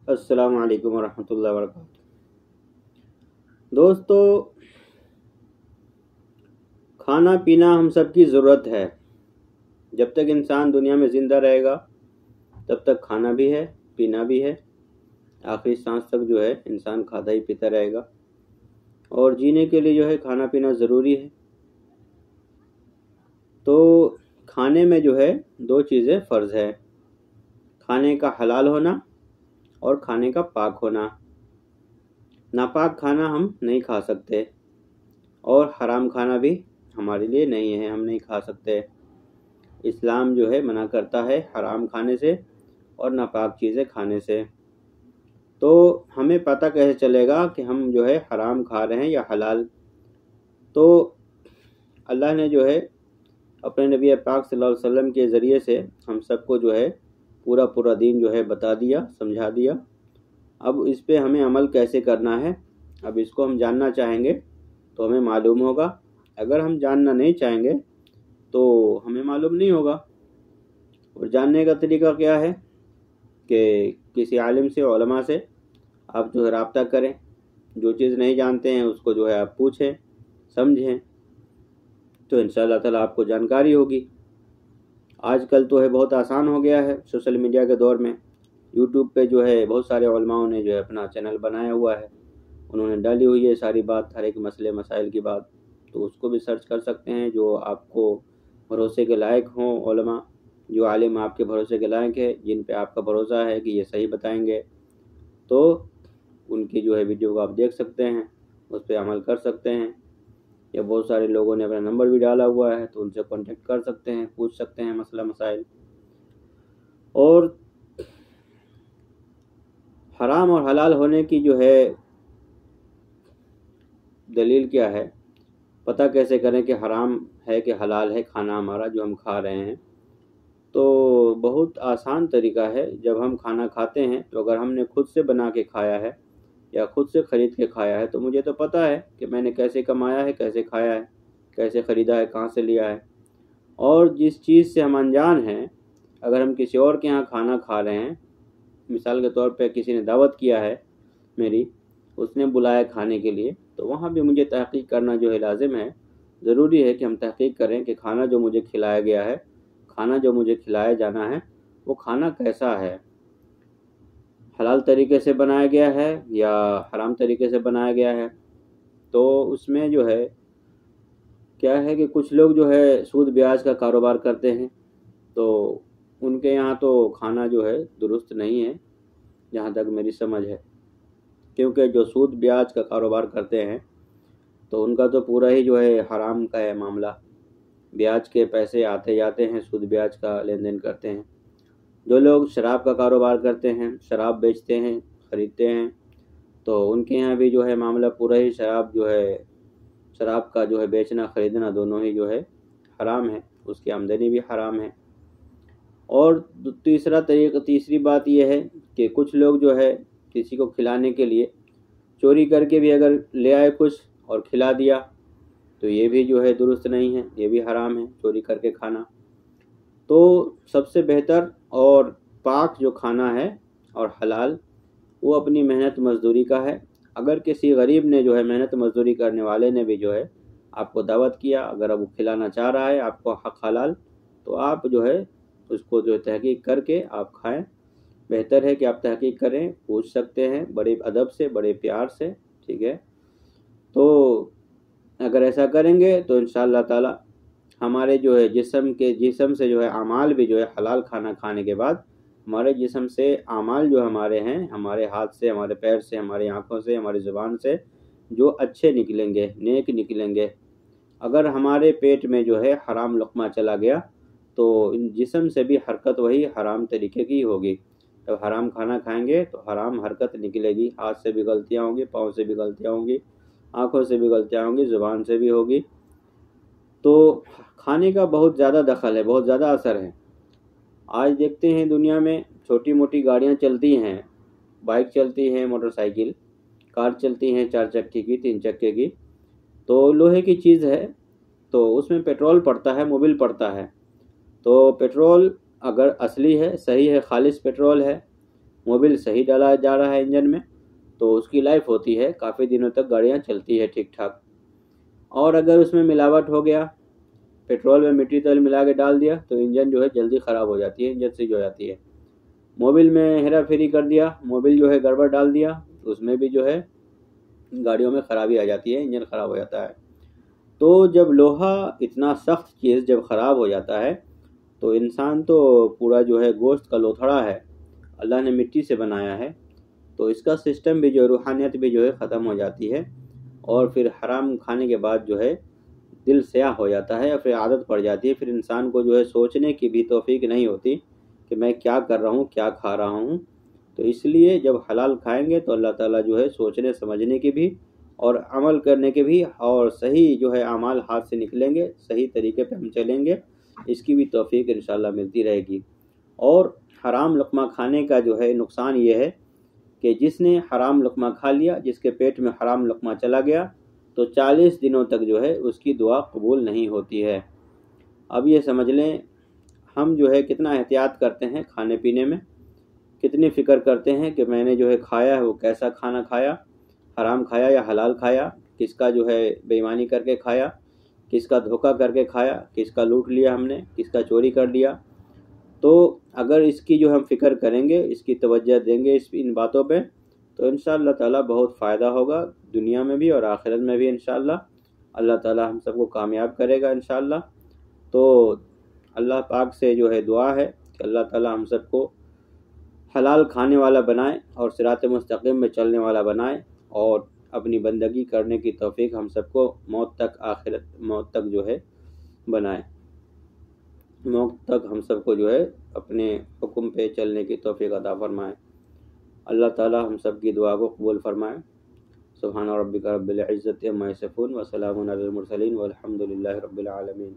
السلام علیکم ورحمۃ اللہ وبرکاتہ۔ دوستو، کھانا پینا ہم سب کی ضرورت ہے۔ جب تک انسان دنیا میں زندہ رہے گا تب تک کھانا بھی ہے، پینا بھی ہے۔ آخری سانس تک جو ہے انسان کھاتا ہی پیتا رہے گا، اور جینے کے لیے جو ہے کھانا پینا ضروری ہے۔ تو کھانے میں جو ہے دو چیزیں فرض ہے: کھانے کا حلال ہونا اور کھانے کا پاک ہونا۔ ناپاک کھانا ہم نہیں کھا سکتے، اور حرام کھانا بھی ہمارے لیے نہیں ہے، ہم نہیں کھا سکتے۔ اسلام جو ہے منع کرتا ہے حرام کھانے سے اور ناپاک چیزیں کھانے سے۔ تو ہمیں پتہ کیسے چلے گا کہ ہم جو ہے حرام کھا رہے ہیں یا حلال؟ تو اللہ نے جو ہے اپنے نبی پاک صلی اللہ علیہ وسلم کے ذریعے سے ہم سب کو جو ہے پورا دین جو ہے بتا دیا، سمجھا دیا۔ اب اس پہ ہمیں عمل کیسے کرنا ہے، اب اس کو ہم جاننا چاہیں گے تو ہمیں معلوم ہوگا۔ اگر ہم جاننا نہیں چاہیں گے تو ہمیں معلوم نہیں ہوگا۔ اور جاننے کا طریقہ کیا ہے کہ کسی عالم سے، علماء سے آپ جو ہے رابطہ کریں۔ جو چیز نہیں جانتے ہیں اس کو جو ہے آپ پوچھیں، سمجھیں، تو انشاءاللہ تعالیٰ آپ کو جانکاری ہوگی۔ آج کل تو ہے بہت آسان ہو گیا ہے سوشل میڈیا کے دور میں۔ یوٹیوب پہ جو ہے بہت سارے علماءوں نے جو ہے اپنا چینل بنایا ہوا ہے، انہوں نے ڈالی ہوئی ہے ساری بات، ہر ایک مسئلے مسائل کی بات، تو اس کو بھی سرچ کر سکتے ہیں۔ جو آپ کو بھروسے کے لائق ہوں علماء، جو عالم آپ کے بھروسے کے لائق ہے، جن پہ آپ کا بھروسہ ہے کہ یہ صحیح بتائیں گے، تو ان کی جو ہے ویڈیو کو آپ دیکھ سکتے ہیں، اس پہ عمل کر سکتے ہیں۔ یا بہت سارے لوگوں نے اپنا نمبر بھی ڈالا ہوا ہے تو ان سے کانٹیکٹ کر سکتے ہیں، پوچھ سکتے ہیں مسئلہ مسائل۔ اور حرام اور حلال ہونے کی جو ہے دلیل کیا ہے، پتہ کیسے کریں کہ حرام ہے کہ حلال ہے کھانا ہمارا جو ہم کھا رہے ہیں؟ تو بہت آسان طریقہ ہے۔ جب ہم کھانا کھاتے ہیں تو اگر ہم نے خود سے بنا کے کھایا ہے یا خود سے خرید کے کھایا ہے تو مجھے تو پتہ ہے کہ میں نے کیسے کمایا ہے، کیسے کھایا ہے، کیسے خریدا ہے، کہاں سے لیا ہے۔ اور جس چیز سے ہم انجان ہیں، اگر ہم کسی اور کے ہاں کھانا کھا رہے ہیں، مثال کے طور پہ کسی نے دعوت کیا ہے میری، اس نے بلایا کھانے کے لیے، تو وہاں بھی مجھے تحقیق کرنا جو ہے لازم ہے، ضروری ہے کہ ہم تحقیق کریں کہ کھانا جو مجھے کھلایا گیا ہے، کھانا جو مجھے کھلایا جانا ہے، وہ کھانا کیسا ہے، حلال طریقے سے بنایا گیا ہے یا حرام طریقے سے بنایا گیا ہے۔ تو اس میں جو ہے کیا ہے کہ کچھ لوگ جو ہے سود بیاج کا کاروبار کرتے ہیں، تو ان کے یہاں تو کھانا جو ہے درست نہیں ہے جہاں تک میری سمجھ ہے، کیونکہ جو سود بیاج کا کاروبار کرتے ہیں تو ان کا تو پورا ہی جو ہے حرام کا ہے معاملہ۔ بیاج کے پیسے آتے جاتے ہیں، سود بیاج کا لین دین کرتے ہیں۔ جو لوگ شراب کا کاروبار کرتے ہیں، شراب بیچتے ہیں، خریدتے ہیں، تو ان کے یہاں بھی جو ہے معاملہ پورا ہی شراب کا جو ہے بیچنا خریدنا دونوں ہی جو ہے حرام ہے، اس کی آمدنی بھی حرام ہے۔ اور تیسری بات یہ ہے کہ کچھ لوگ جو ہے کسی کو کھلانے کے لیے چوری کر کے بھی اگر لے آئے کچھ اور کھلا دیا تو یہ بھی جو ہے درست نہیں ہے، یہ بھی حرام ہے چوری کر کے کھانا۔ تو سب سے بہتر اور پاک جو کھانا ہے اور حلال، وہ اپنی محنت مزدوری کا ہے۔ اگر کسی غریب نے جو ہے محنت مزدوری کرنے والے نے بھی جو ہے آپ کو دعوت کیا، اگر اب وہ کھلانا چاہ رہا ہے آپ کو حق حلال، تو آپ جو ہے اس کو جو تحقیق کر کے آپ کھائیں۔ بہتر ہے کہ آپ تحقیق کریں، پوچھ سکتے ہیں بڑے ادب سے، بڑے پیار سے، ٹھیک ہے؟ تو اگر ایسا کریں گے تو انشاءاللہ تعالی ہمارے جو ہے جسم سے جو ہے اعمال بھی جو ہے حلال کھانا کھانے کے بعد ہمارے جسم سے اعمال جو ہمارے ہیں، ہمارے ہاتھ سے، ہمارے پیر سے، ہماری آنکھوں سے، ہماری زبان سے، جو اچھے نکلیں گے، نیک نکلیں گے۔ اگر ہمارے پیٹ میں جو ہے حرام لقمہ چلا گیا تو جسم سے بھی حرکت وہی حرام طریقے کی ہوگی۔ جب حرام کھانا کھائیں گے تو حرام حرکت نکلے گی، ہاتھ سے بھی غلطیاں ہوں گی، پاؤں سے بھی غلطیاں ہوں گی، آنکھوں سے بھی غلطیاں ہوں گی، زبان سے بھی ہوگی۔ تو کھانے کا بہت زیادہ دخل ہے، بہت زیادہ اثر ہے۔ آج دیکھتے ہیں دنیا میں چھوٹی موٹی گاڑیاں چلتی ہیں، بائک چلتی ہیں، موٹر سائیکل، کار چلتی ہیں 4 چکے کی، 3 چکے کی، تو لوہے کی چیز ہے، تو اس میں پیٹرول پڑتا ہے، موبل پڑتا ہے۔ تو پیٹرول اگر اصلی ہے، صحیح ہے، خالص پیٹرول ہے، موبل صحیح ڈالا جا رہا ہے انجن میں تو اس کی لائف ہوتی ہے، کافی دنوں تک گاڑیاں چلتی ہے ٹھیک ٹھاک۔ اور اگر اس میں ملاوٹ ہو گیا، پیٹرول میں مٹی تیل ملا کے ڈال دیا تو انجن جو ہے جلدی خراب ہو جاتی ہے، انجن سیج ہو جاتی ہے۔ موبل میں ہیرا پھیری کر دیا، موبل جو ہے گڑبڑ ڈال دیا، اس میں بھی جو ہے گاڑیوں میں خرابی آ جاتی ہے، انجن خراب ہو جاتا ہے۔ تو جب لوہا اتنا سخت چیز جب خراب ہو جاتا ہے تو انسان تو پورا جو ہے گوشت کا لوتھڑا ہے، اللہ نے مٹی سے بنایا ہے، تو اس کا سسٹم بھی جو روحانیت بھی جو ہے ختم ہو جاتی ہے، اور پھر حرام کھانے کے بعد جو ہے دل سیاہ ہو جاتا ہے، اور پھر عادت پڑ جاتی ہے، پھر انسان کو جو ہے سوچنے کی بھی توفیق نہیں ہوتی کہ میں کیا کر رہا ہوں، کیا کھا رہا ہوں۔ تو اس لیے جب حلال کھائیں گے تو اللہ تعالیٰ جو ہے سوچنے سمجھنے کی بھی اور عمل کرنے کے بھی، اور صحیح جو ہے اعمال ہاتھ سے نکلیں گے، صحیح طریقے پہ ہم چلیں گے، اس کی بھی توفیق انشاءاللہ ملتی رہے گی۔ اور حرام لقمہ کھانے کا جو ہے نقصان یہ ہے کہ جس نے حرام لقمہ کھا لیا، جس کے پیٹ میں حرام لقمہ چلا گیا تو 40 دنوں تک جو ہے اس کی دعا قبول نہیں ہوتی ہے۔ اب یہ سمجھ لیں ہم جو ہے کتنا احتیاط کرتے ہیں کھانے پینے میں، کتنی فکر کرتے ہیں کہ میں نے جو ہے کھایا ہے وہ کیسا کھانا کھایا، حرام کھایا یا حلال کھایا، کس کا جو ہے بے ایمانی کر کے کھایا، کس کا دھوکہ کر کے کھایا، کس کا لوٹ لیا ہم نے، کس کا چوری کر لیا۔ تو اگر اس کی جو ہم فکر کریں گے، اس کی توجہ دیں گے ان باتوں پہ، تو انشاءاللہ تعالیٰ بہت فائدہ ہوگا دنیا میں بھی اور آخرت میں بھی انشاءاللہ۔ اللہ تعالیٰ ہم سب کو کامیاب کرے گا انشاءاللہ۔ تو اللہ پاک سے جو ہے دعا ہے کہ اللہ تعالیٰ ہم سب کو حلال کھانے والا بنائے اور صراط مستقیم میں چلنے والا بنائے، اور اپنی بندگی کرنے کی توفیق ہم سب کو موت تک جو ہے بنائے، موت تک ہم سب کو جو ہے اپنے حکم پہ چلنے کی توفیق عطا فرمائے۔ اللہ تعالیٰ ہم سب کی دعا کو قبول فرمائے۔ سبحان ربک رب العزت عما یصفون وسلام علی المرسلین والحمد للہ رب العالمین۔